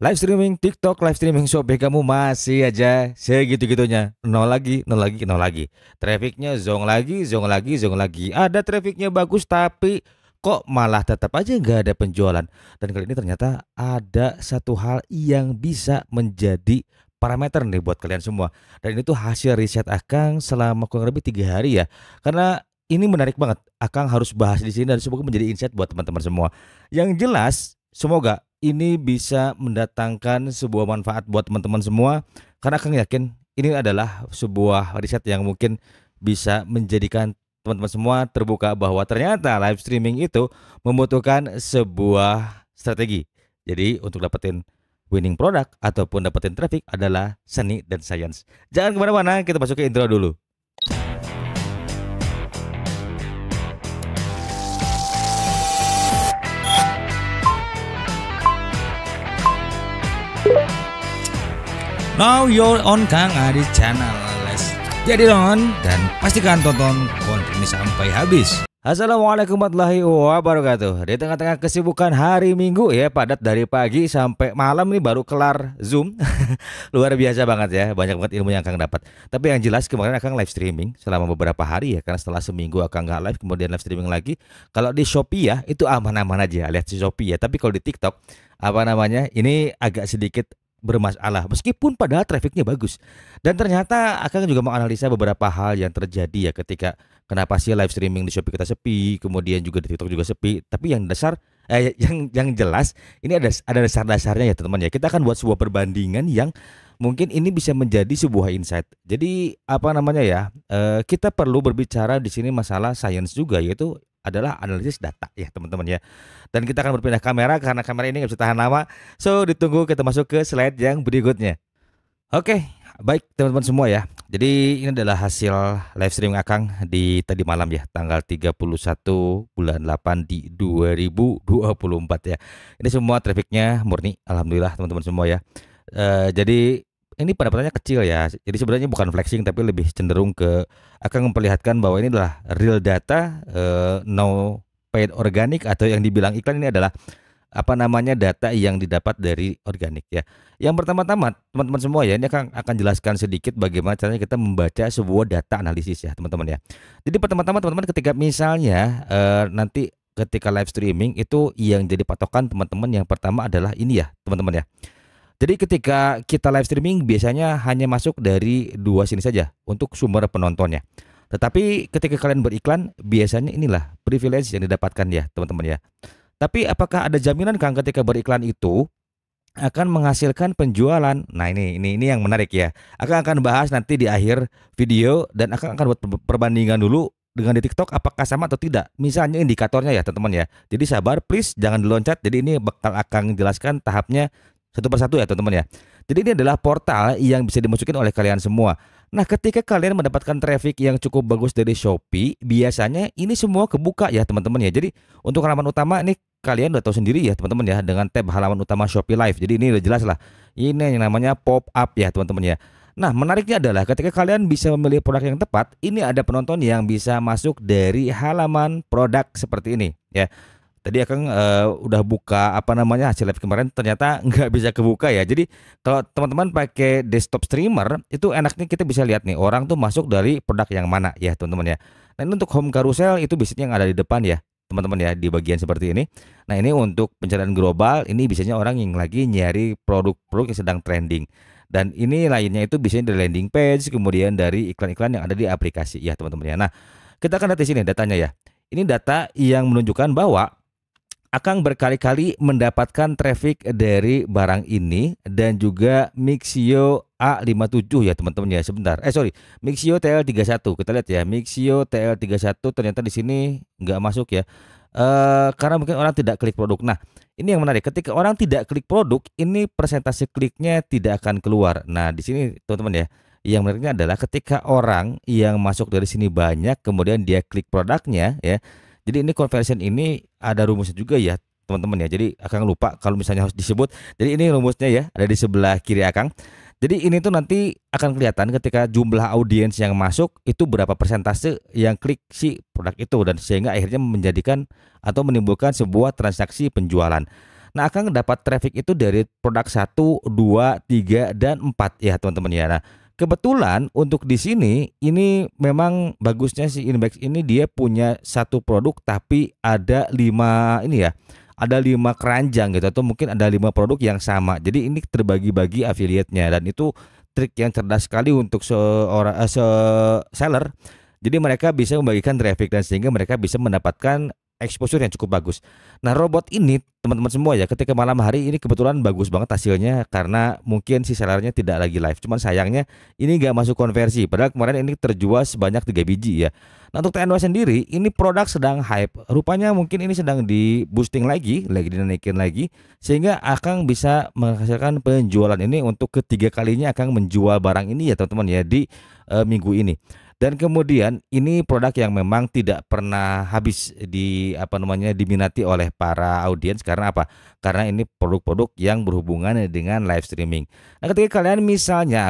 Live streaming TikTok, live streaming Shopee kamu masih aja segitu-gitunya. Nol lagi, nol lagi, nol lagi. Trafficnya zong lagi, zong lagi, zong lagi. Ada trafficnya bagus tapi kok malah tetap aja nggak ada penjualan. Dan kali ini ternyata ada satu hal yang bisa menjadi parameter nih buat kalian semua. Dan ini tuh hasil riset Akang selama kurang lebih 3 hari ya. Karena ini menarik banget. Akang harus bahas di sini dan semoga menjadi insight buat teman-teman semua. Yang jelas, semoga ini bisa mendatangkan sebuah manfaat buat teman-teman semua karena Kang yakin ini adalah sebuah riset yang mungkin bisa menjadikan teman-teman semua terbuka bahwa ternyata live streaming itu membutuhkan sebuah strategi. Jadi untuk dapetin winning product ataupun dapetin traffic adalah seni dan science. Jangan kemana-mana, kita masuk ke intro dulu. Now you're on Kang Adi Channel. Jadi don dan pastikan tonton konten ini sampai habis. Assalamualaikum warahmatullahi wabarakatuh. Di tengah-tengah kesibukan hari Minggu ya, padat dari pagi sampai malam nih baru kelar Zoom. Luar biasa banget ya, banyak banget ilmu yang Kang dapat. Tapi yang jelas kemarin Akang live streaming selama beberapa hari ya, karena setelah seminggu Akang nggak live kemudian live streaming lagi. Kalau di Shopee ya itu aman-aman aja, lihat si Shopee ya. Tapi kalau di TikTok ini agak sedikit bermasalah meskipun padahal trafficnya bagus. Dan ternyata Akang juga menganalisa beberapa hal yang terjadi ya ketika kenapa sih live streaming di Shopee kita sepi, kemudian juga di TikTok juga sepi. Tapi yang dasar yang jelas ini ada dasar-dasarnya ya teman-teman ya. Kita akan buat sebuah perbandingan yang mungkin ini bisa menjadi sebuah insight. Jadi kita perlu berbicara di sini masalah science juga, yaitu adalah analisis data ya teman-teman ya. Dan kita akan berpindah kamera karena kamera ini nggak bisa tahan lama. So ditunggu, kita masuk ke slide yang berikutnya. Oke, baik teman-teman semua ya. Jadi ini adalah hasil live streaming Akang di tadi malam ya, tanggal 31 bulan 8 di 2024 ya. Ini semua trafficnya murni, alhamdulillah teman-teman semua ya. Jadi ini pendapatannya kecil ya. Jadi sebenarnya bukan flexing tapi lebih cenderung ke akan memperlihatkan bahwa ini adalah real data, no paid organic atau yang dibilang iklan. Ini adalah data yang didapat dari organik ya. Yang pertama-tama teman-teman semua ya, ini akan jelaskan sedikit bagaimana caranya kita membaca sebuah data analisis ya teman-teman ya. Jadi pertama-tama teman-teman ketika misalnya nanti ketika live streaming itu yang jadi patokan teman-teman yang pertama adalah ini ya teman-teman ya. Jadi ketika kita live streaming biasanya hanya masuk dari dua sini saja untuk sumber penontonnya. Tetapi ketika kalian beriklan biasanya inilah privilege yang didapatkan ya teman-teman ya. Tapi apakah ada jaminan Kang ketika beriklan itu akan menghasilkan penjualan? Nah ini yang menarik ya. Akan bahas nanti di akhir video dan akan buat perbandingan dulu dengan di TikTok apakah sama atau tidak. Misalnya indikatornya ya teman-teman ya. Jadi sabar please, jangan diloncat. Jadi ini bakal akan jelaskan tahapnya satu persatu ya teman-teman ya. Jadi ini adalah portal yang bisa dimasukin oleh kalian semua. Nah ketika kalian mendapatkan traffic yang cukup bagus dari Shopee, biasanya ini semua kebuka ya teman-teman ya. Jadi untuk halaman utama ini kalian udah tahu sendiri ya teman-teman ya, dengan tab halaman utama Shopee Live. Jadi ini udah jelas lah. Ini yang namanya pop up ya teman-teman ya. Nah menariknya adalah ketika kalian bisa memilih produk yang tepat, ini ada penonton yang bisa masuk dari halaman produk seperti ini ya. Tadi Akang udah buka hasil live kemarin, ternyata nggak bisa kebuka ya. Jadi kalau teman-teman pakai desktop streamer itu enaknya kita bisa lihat nih orang tuh masuk dari produk yang mana ya teman-teman ya. Nah ini untuk home carousel itu biasanya yang ada di depan ya teman-teman ya, di bagian seperti ini. Nah ini untuk pencarian global, ini biasanya orang yang lagi nyari produk-produk yang sedang trending. Dan ini lainnya itu biasanya dari landing page, kemudian dari iklan-iklan yang ada di aplikasi ya teman-teman ya. Nah kita akan lihat di sini datanya ya. Ini data yang menunjukkan bahwa Akang berkali-kali mendapatkan traffic dari barang ini dan juga Mixio A57 ya teman-teman ya. Sebentar. Mixio TL31. Kita lihat ya, Mixio TL31 ternyata di sini nggak masuk ya. Karena mungkin orang tidak klik produk. Nah, ini yang menarik. Ketika orang tidak klik produk, ini persentase kliknya tidak akan keluar. Nah, di sini teman-teman ya. Yang menariknya adalah ketika orang yang masuk dari sini banyak, kemudian dia klik produknya ya. Jadi ini conversion ini ada rumusnya juga ya teman-teman ya. Jadi Akang lupa kalau misalnya harus disebut. Jadi ini rumusnya ya, ada di sebelah kiri Akang. Jadi ini tuh nanti akan kelihatan ketika jumlah audiens yang masuk itu berapa persentase yang klik si produk itu, dan sehingga akhirnya menjadikan atau menimbulkan sebuah transaksi penjualan. Nah, Akang dapat traffic itu dari produk 1, 2, 3, dan 4 ya teman-teman ya. Nah, kebetulan untuk di sini ini memang bagusnya si Index ini dia punya satu produk tapi ada 5 ini ya. Ada 5 keranjang gitu atau mungkin ada 5 produk yang sama. Jadi ini terbagi-bagi affiliate-nya dan itu trik yang cerdas sekali untuk seller. Jadi mereka bisa membagikan traffic dan sehingga mereka bisa mendapatkan exposure yang cukup bagus. Nah, robot ini teman-teman semua ya, ketika malam hari ini kebetulan bagus banget hasilnya karena mungkin si sellernya tidak lagi live. Cuman sayangnya ini nggak masuk konversi. Padahal kemarin ini terjual sebanyak 3 biji ya. Nah, untuk TNW sendiri ini produk sedang hype. Rupanya mungkin ini sedang di boosting lagi dinaikin lagi sehingga Akang bisa menghasilkan penjualan ini untuk ketiga kalinya Akang menjual barang ini ya teman-teman ya di minggu ini. Dan kemudian ini produk yang memang tidak pernah habis diminati oleh para audiens karena apa? Karena ini produk-produk yang berhubungan dengan live streaming. Nah, ketika kalian misalnya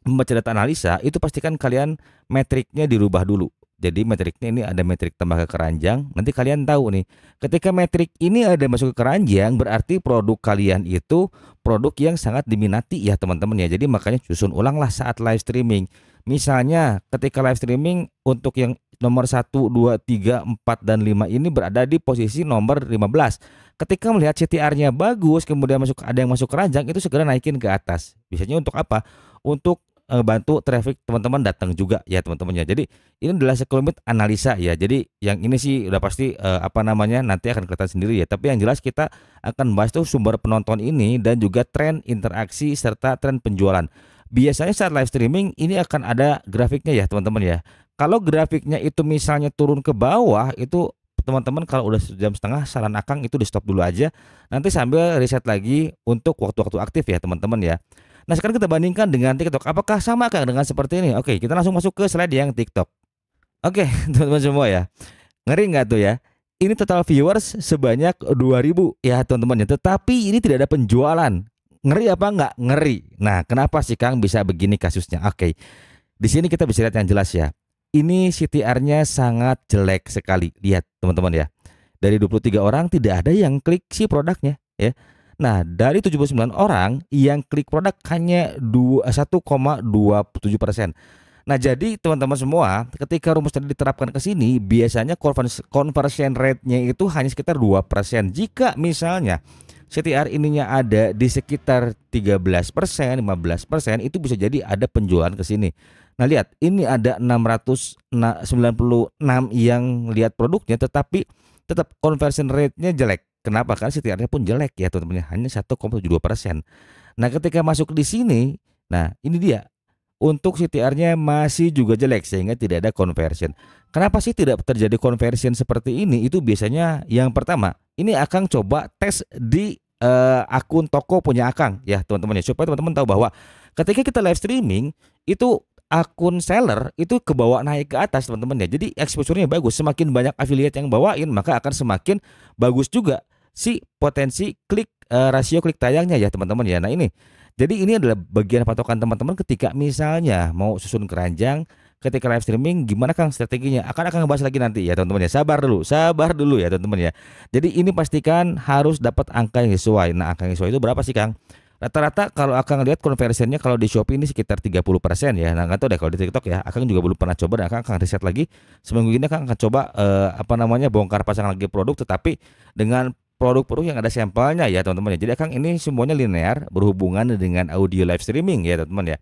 membaca data analisa, itu pastikan kalian metriknya dirubah dulu. Jadi metriknya ini ada metrik tambah ke keranjang. Nanti kalian tahu nih, ketika metrik ini ada masuk ke keranjang, berarti produk kalian itu produk yang sangat diminati ya teman-teman ya. Jadi makanya susun ulanglah saat live streaming. Misalnya ketika live streaming untuk yang nomor 1, 2, 3, 4, dan 5 ini berada di posisi nomor 15. Ketika melihat CTR-nya bagus, kemudian ada yang masuk keranjang, itu segera naikin ke atas. Biasanya untuk apa? Untuk bantu traffic teman-teman datang juga ya teman-teman ya. Jadi ini adalah sekelumit analisa ya. Jadi yang ini sih udah pasti nanti akan kelihatan sendiri ya. Tapi yang jelas kita akan bahas tuh sumber penonton ini dan juga tren interaksi serta tren penjualan. Biasanya saat live streaming ini akan ada grafiknya ya teman-teman ya. Kalau grafiknya itu misalnya turun ke bawah itu teman-teman kalau udah 1,5 jam saran Akang itu di stop dulu aja. Nanti sambil riset lagi untuk waktu-waktu aktif ya teman-teman ya. Nah, sekarang kita bandingkan dengan TikTok. Apakah sama Kang dengan seperti ini? Oke, kita langsung masuk ke slide yang TikTok. Oke, teman-teman semua ya. Ngeri nggak tuh ya? Ini total viewers sebanyak 2.000 ya teman-teman ya. Tetapi ini tidak ada penjualan. Ngeri apa nggak? Ngeri. Nah, kenapa sih Kang bisa begini kasusnya? Oke, di sini kita bisa lihat yang jelas ya. Ini CTR-nya sangat jelek sekali. Lihat teman-teman ya. Dari 23 orang tidak ada yang klik si produknya ya. Nah, dari 79 orang yang klik produk hanya 1,27%. Nah, jadi teman-teman semua, ketika rumus tadi diterapkan ke sini, biasanya conversion rate-nya itu hanya sekitar 2%. Jika misalnya CTR ininya ada di sekitar 13%, 15%, itu bisa jadi ada penjualan ke sini. Nah, lihat, ini ada 696 yang lihat produknya, tetapi tetap conversion rate-nya jelek. Kenapa? Karena CTR-nya pun jelek ya teman-teman, hanya 1,72%. Nah, ketika masuk di sini, nah ini dia. Untuk CTR-nya masih juga jelek sehingga tidak ada conversion. Kenapa sih tidak terjadi conversion seperti ini? Itu biasanya yang pertama, ini Akang coba tes di akun toko punya Akang ya teman-teman ya, supaya teman-teman tahu bahwa ketika kita live streaming itu akun seller itu kebawa naik ke atas teman-teman ya. Jadi exposure-nya bagus. Semakin banyak affiliate yang bawain, maka akan semakin bagus juga si potensi rasio klik tayangnya ya teman-teman ya. Nah, ini. Jadi ini adalah bagian patokan teman-teman ketika misalnya mau susun keranjang ketika live streaming, gimana Kang strateginya? Akan ngebahas lagi nanti ya teman-teman ya. Sabar dulu ya teman-teman ya. Jadi ini pastikan harus dapat angka yang sesuai. Nah, angka yang sesuai itu berapa sih Kang? Rata-rata kalau Akang lihat konversinya kalau di Shopee ini sekitar 30% ya. Nah, nggak tahu deh kalau di TikTok ya. Akang juga belum pernah coba dan Akang akan riset lagi. Seminggu ini Akang akan coba bongkar pasang lagi produk, tetapi dengan produk-produk yang ada sampelnya ya teman-teman ya. Jadi Akang ini semuanya linear berhubungan dengan audio live streaming ya teman-teman ya.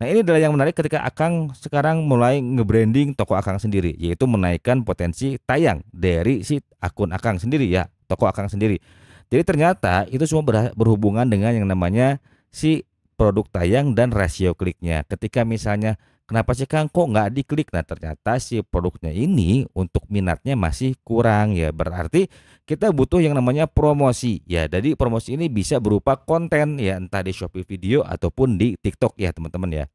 Nah, ini adalah yang menarik ketika Akang sekarang mulai nge-branding toko Akang sendiri, yaitu menaikkan potensi tayang dari si akun Akang sendiri ya, toko Akang sendiri. Jadi ternyata itu semua berhubungan dengan yang namanya si produk tayang dan rasio kliknya. Ketika misalnya kenapa sih Kang kok nggak diklik? Nah, ternyata si produknya ini untuk minatnya masih kurang ya. Berarti kita butuh yang namanya promosi ya. Jadi promosi ini bisa berupa konten ya, entah di Shopee Video ataupun di TikTok ya teman-teman ya.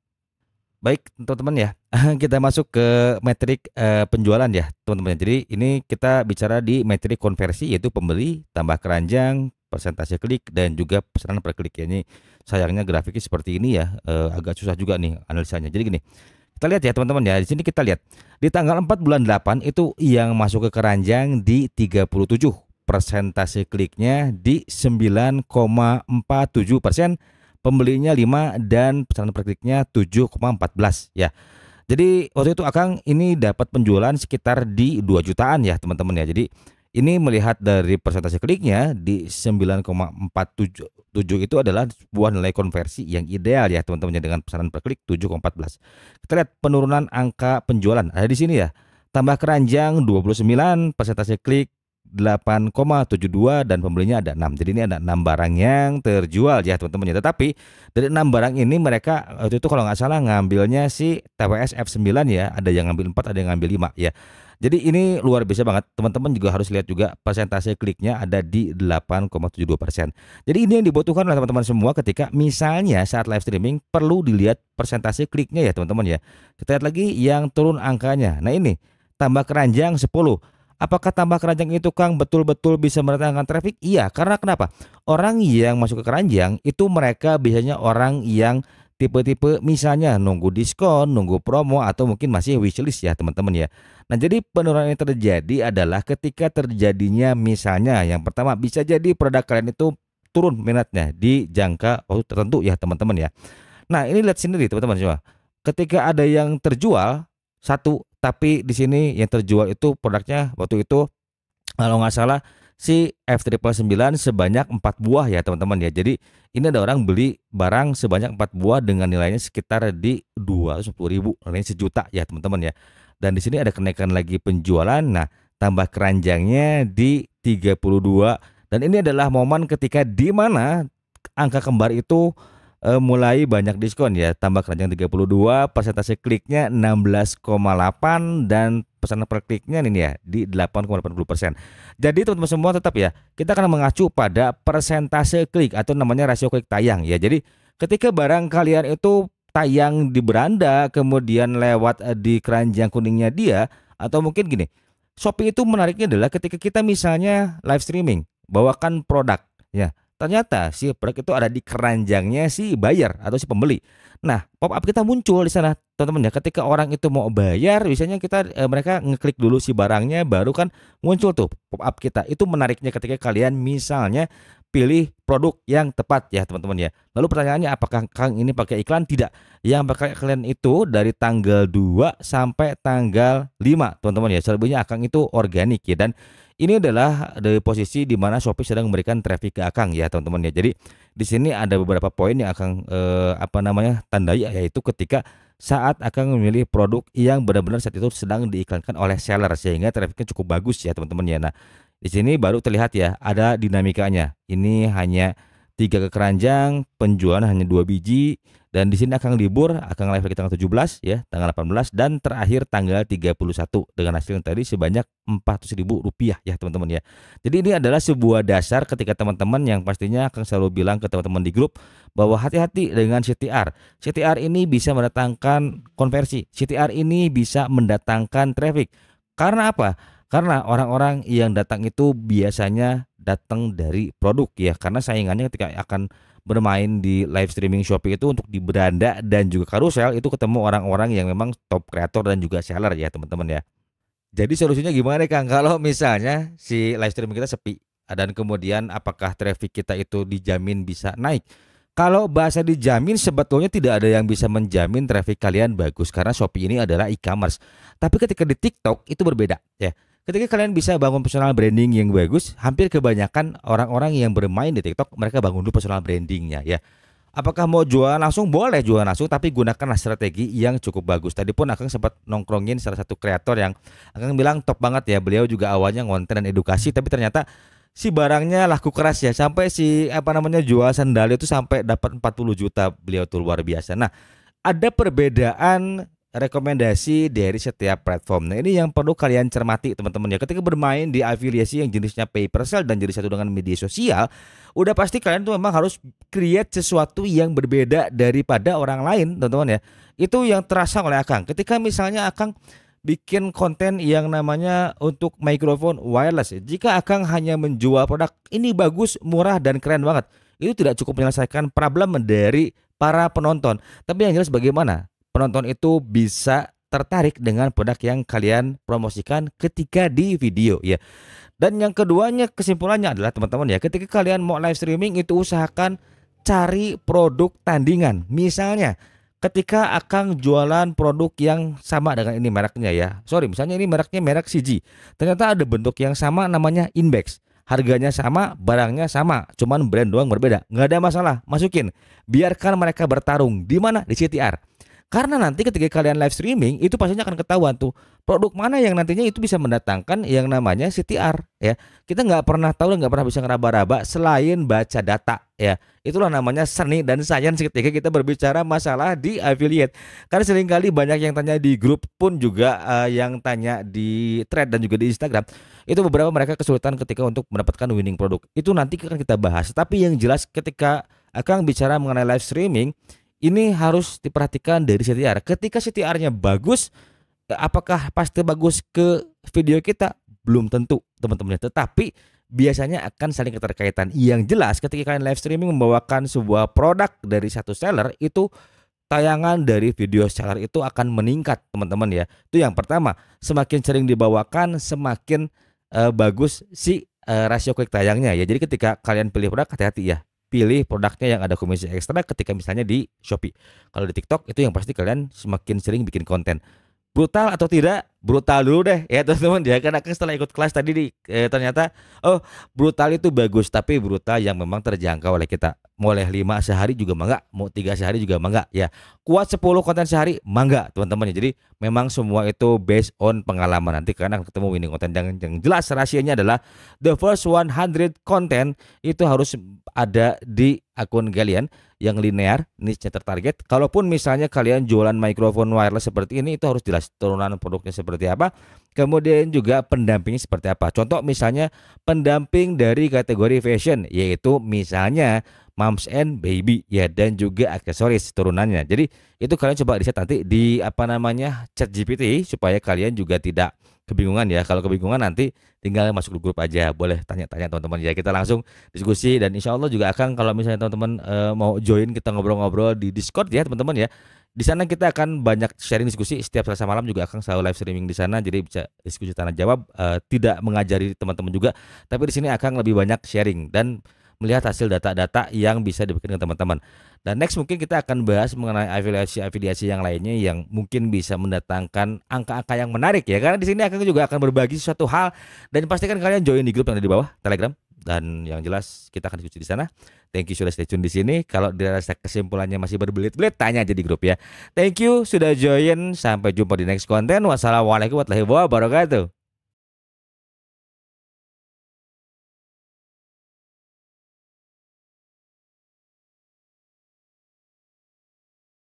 Baik teman-teman ya, kita masuk ke metrik penjualan ya teman-teman. Jadi ini kita bicara di metrik konversi, yaitu pembeli tambah keranjang, persentase klik, dan juga pesanan per klik ya. Ini sayangnya grafiknya seperti ini ya, agak susah juga nih analisanya. Jadi gini, kita lihat ya teman-teman ya. Di sini kita lihat di tanggal 4 bulan 8 itu yang masuk ke keranjang di 37. persentase kliknya di 9,47%, pembelinya 5 dan pesanan per kliknya 7,14 ya. Jadi waktu itu Akang ini dapat penjualan sekitar di 2 jutaan ya teman-teman ya. Jadi ini melihat dari persentase kliknya di 9,47 itu adalah sebuah nilai konversi yang ideal ya teman-teman ya, dengan pesanan per klik 7,14. Kita lihat penurunan angka penjualan ada di sini ya. Tambah keranjang 29, persentase klik 8,72 dan pembelinya ada 6. Jadi ini ada 6 barang yang terjual ya teman-teman ya. Tetapi dari 6 barang ini mereka waktu itu kalau nggak salah ngambilnya si TWS F9 ya. Ada yang ngambil 4, ada yang ngambil 5 ya. Jadi ini luar biasa banget. Teman-teman juga harus lihat juga persentase kliknya ada di 8,72%. Jadi ini yang dibutuhkan oleh teman-teman semua ketika misalnya saat live streaming perlu dilihat persentase kliknya ya teman-teman ya. Kita lihat lagi yang turun angkanya. Nah ini tambah keranjang 10. Apakah tambah keranjang itu Kang betul-betul bisa mendatangkan traffic? Iya, karena kenapa? Orang yang masuk ke keranjang itu mereka biasanya orang yang tipe-tipe misalnya nunggu diskon, nunggu promo atau mungkin masih wishlist ya teman-teman ya. Nah jadi penurunan yang terjadi adalah ketika terjadinya misalnya yang pertama bisa jadi produk kalian itu turun minatnya di jangka waktu tertentu ya teman-teman ya. Nah ini lihat sendiri teman-teman semua. Ketika ada yang terjual satu, tapi di sini yang terjual itu produknya waktu itu kalau nggak salah si F999 sebanyak 4 buah ya teman-teman ya. Jadi ini ada orang beli barang sebanyak 4 buah dengan nilainya sekitar di 210.000, nilainya sejuta ya teman-teman ya. Dan di sini ada kenaikan lagi penjualan. Nah, tambah keranjangnya di 32 dan ini adalah momen ketika di mana angka kembar itu mulai banyak diskon ya. Tambah keranjang 32, persentase kliknya 16,8 dan pesanan per kliknya ini ya di 8,80%. Jadi teman-teman semua tetap ya kita akan mengacu pada persentase klik atau namanya rasio klik tayang ya. Jadi ketika barang kalian itu tayang di beranda kemudian lewat di keranjang kuningnya dia, atau mungkin gini, Shopee itu menariknya adalah ketika kita misalnya live streaming bawakan produk ya, ternyata si produk itu ada di keranjangnya si buyer atau si pembeli. Nah, pop up kita muncul di sana, teman-teman ya. Ketika orang itu mau bayar, biasanya kita mereka ngeklik dulu si barangnya, baru kan muncul tuh pop up kita. Itu menariknya ketika kalian misalnya pilih produk yang tepat ya, teman-teman ya. Lalu pertanyaannya apakah Kang ini pakai iklan? Tidak. Yang pakai iklan itu dari tanggal 2 sampai tanggal 5, teman-teman ya. Selebihnya Akang itu organik ya, dan ini adalah dari posisi di mana Shopee sedang memberikan traffic ke Akang ya teman-teman ya. Jadi di sini ada beberapa poin yang Akang tandai, yaitu ketika saat Akang memilih produk yang benar-benar saat itu sedang diiklankan oleh seller sehingga trafficnya cukup bagus ya teman-teman ya. Nah di sini baru terlihat ya ada dinamikanya. Ini hanya 3 keranjang, penjualan hanya 2 biji. Dan di sini Akang libur, Akang live lagi tanggal 17 ya, tanggal 18 dan terakhir tanggal 31 dengan hasil yang tadi sebanyak Rp400.000 ya teman-teman ya. Jadi ini adalah sebuah dasar ketika teman-teman yang pastinya Akang selalu bilang ke teman-teman di grup bahwa hati-hati dengan CTR. CTR ini bisa mendatangkan konversi, CTR ini bisa mendatangkan traffic. Karena apa? Karena orang-orang yang datang itu biasanya datang dari produk ya, karena saingannya ketika akan bermain di live streaming Shopee itu untuk di beranda dan juga karusel itu ketemu orang-orang yang memang top kreator dan juga seller ya teman-teman ya. Jadi solusinya gimana Kang kalau misalnya si live streaming kita sepi dan kemudian apakah traffic kita itu dijamin bisa naik? Kalau bahasa dijamin sebetulnya tidak ada yang bisa menjamin traffic kalian bagus karena Shopee ini adalah e-commerce. Tapi ketika di TikTok itu berbeda ya. Ketika kalian bisa bangun personal branding yang bagus, hampir kebanyakan orang-orang yang bermain di TikTok mereka bangun dulu personal brandingnya ya. Apakah mau jualan langsung? Boleh jualan langsung, tapi gunakanlah strategi yang cukup bagus. Tadi pun Akang sempat nongkrongin salah satu kreator yang Akang bilang top banget ya. Beliau juga awalnya konten dan edukasi, tapi ternyata si barangnya laku keras ya. Sampai si jual sandal itu sampai dapat 40 juta. Beliau tuh luar biasa. Nah, ada perbedaan rekomendasi dari setiap platform. Nah ini yang perlu kalian cermati teman-teman ya. Ketika bermain di afiliasi yang jenisnya pay per sale dan jadi satu dengan media sosial, udah pasti kalian tuh memang harus create sesuatu yang berbeda daripada orang lain teman-teman ya. Itu yang terasa oleh Akang. Ketika misalnya Akang bikin konten yang namanya untuk mikrofon wireless, jika Akang hanya menjual produk ini bagus, murah dan keren banget, itu tidak cukup menyelesaikan problem dari para penonton. Tapi yang jelas bagaimana penonton itu bisa tertarik dengan produk yang kalian promosikan ketika di video ya. Dan yang keduanya kesimpulannya adalah teman-teman ya, ketika kalian mau live streaming itu usahakan cari produk tandingan. Misalnya ketika Akang jualan produk yang sama dengan ini mereknya ya. Sorry, misalnya ini mereknya merek CG. Ternyata ada bentuk yang sama namanya Inbex. Harganya sama, barangnya sama, cuman brand doang berbeda. Nggak ada masalah, masukin. Biarkan mereka bertarung. Di mana? Di CTR. Karena nanti ketika kalian live streaming itu pastinya akan ketahuan tuh produk mana yang nantinya itu bisa mendatangkan yang namanya CTR ya. Kita nggak pernah tahu dan nggak pernah bisa ngeraba-raba selain baca data ya. Itulah namanya seni dan sains ketika kita berbicara masalah di affiliate. Karena seringkali banyak yang tanya di grup pun juga yang tanya di thread dan juga di Instagram. Itu beberapa mereka kesulitan ketika untuk mendapatkan winning produk. Itu nanti akan kita bahas. Tapi yang jelas ketika Akang bicara mengenai live streaming, ini harus diperhatikan dari CTR. Ketika CTR-nya bagus, apakah pasti bagus ke video kita? Belum tentu teman-teman. Tetapi biasanya akan saling keterkaitan. Yang jelas ketika kalian live streaming membawakan sebuah produk dari satu seller, itu tayangan dari video seller itu akan meningkat teman-teman ya. Itu yang pertama. Semakin sering dibawakan semakin bagus si rasio klik tayangnya ya. Jadi ketika kalian pilih produk, hati-hati ya. Pilih produknya yang ada komisi ekstra ketika misalnya di Shopee. Kalau di TikTok itu yang pasti kalian semakin sering bikin konten. Brutal atau tidak? Brutal dulu deh ya teman-teman ya. Karena setelah ikut kelas tadi ternyata brutal itu bagus, tapi brutal yang memang terjangkau oleh kita. Boleh 5 sehari juga mangga, mau 3 sehari juga mangga ya. Kuat 10 konten sehari mangga teman-teman ya. Jadi memang semua itu based on pengalaman. Nanti karena ketemu winning konten yang jelas rahasianya adalah the first 100 konten itu harus ada di akun kalian yang linear, niche tertarget. Kalaupun misalnya kalian jualan mikrofon wireless seperti ini, itu harus jelas turunan produknya seperti apa, kemudian juga pendampingnya seperti apa. Contoh misalnya pendamping dari kategori fashion, yaitu misalnya moms and baby ya, dan juga aksesoris turunannya. Jadi itu kalian coba riset nanti di ChatGPT supaya kalian juga tidak kebingungan ya. Kalau kebingungan nanti tinggal masuk grup aja, boleh tanya-tanya teman-teman ya. Kita langsung diskusi dan insya Allah juga akan kalau misalnya teman-teman mau join kita ngobrol-ngobrol di Discord ya teman-teman ya. Di sana kita akan banyak sharing diskusi setiap Selasa malam juga akan selalu live streaming di sana. Jadi bisa diskusi tanya jawab, tidak mengajari teman-teman juga, tapi di sini akan lebih banyak sharing dan melihat hasil data-data yang bisa dibikin ke teman-teman. Dan next mungkin kita akan bahas mengenai afiliasi yang lainnya yang mungkin bisa mendatangkan angka-angka yang menarik ya. Karena di sini akan juga akan berbagi sesuatu hal dan pastikan kalian join di grup yang ada di bawah Telegram. Dan yang jelas kita akan diskusi di sana. Thank you sudah stay tune di sini. Kalau dirasa kesimpulannya masih berbelit-belit, tanya aja di grup ya. Thank you sudah join. Sampai jumpa di next konten. Wassalamualaikum warahmatullahi wabarakatuh.